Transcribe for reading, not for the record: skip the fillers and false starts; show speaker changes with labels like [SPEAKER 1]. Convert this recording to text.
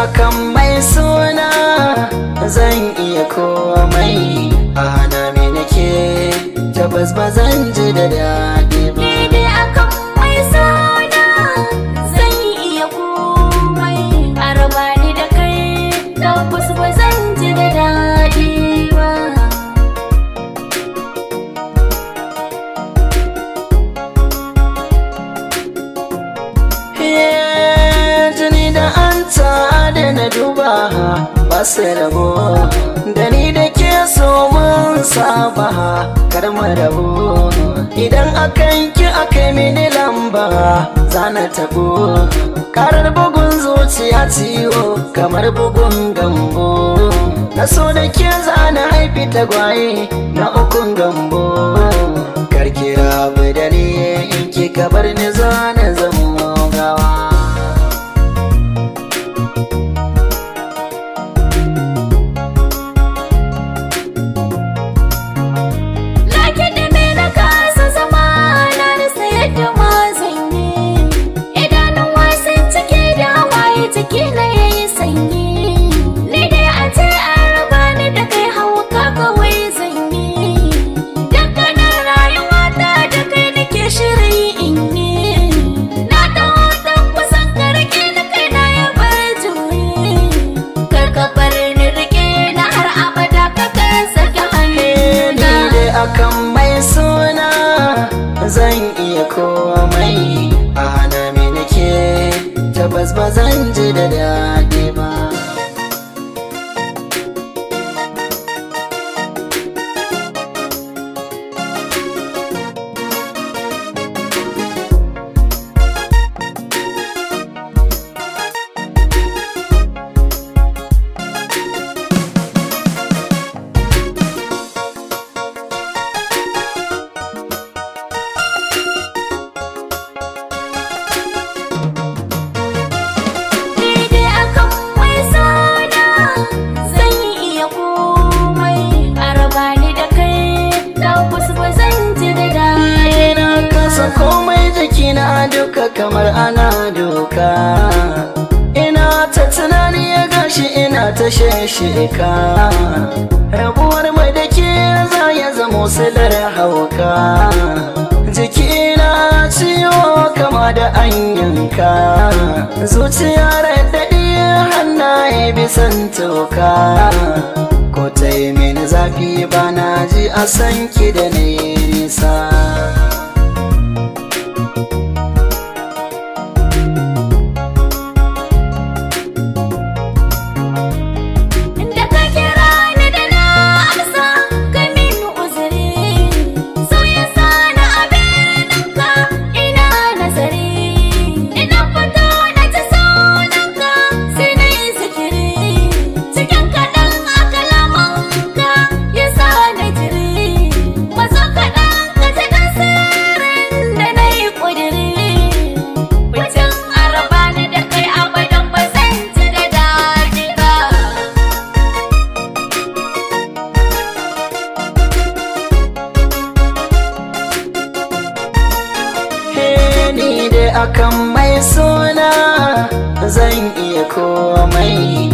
[SPEAKER 1] akan mai suna zan iya komai, a hana me nake tabbas ba zan ji da daɗi ba.
[SPEAKER 2] Ni dai akan mai suna zan iya komai, a raba ni da kai tabbas ba zan ji da daɗi ba.
[SPEAKER 1] Jini da anta da na duba ba su rabo, da ni da ke so mun saba kar mu rabu. Idan akan ki akai mini lamba zana tabo, karar bugun zuciya ciwo kamar bugun gambo. Na so da ke zana haifi tagwaye na ukun gambo. Karkira bu da ni in ki kabar ni zana zamo gawa. Akan mai suna zan iya komai, a hana me nake tabbas ba zan ji da daɗi ba. Komai jikina duka kamar ana doka, ina ta tunani ya gashi ina ta shesheka. Rabuwar mai da ke za ya zamo silar hauka, jikina ciwo kama da an yanka. Zuciya raɗaɗi hannaye bisan toka, ko ta yi mini zafi bana ji a sanki da na yi nisa. Akan mai suna zan iya komai,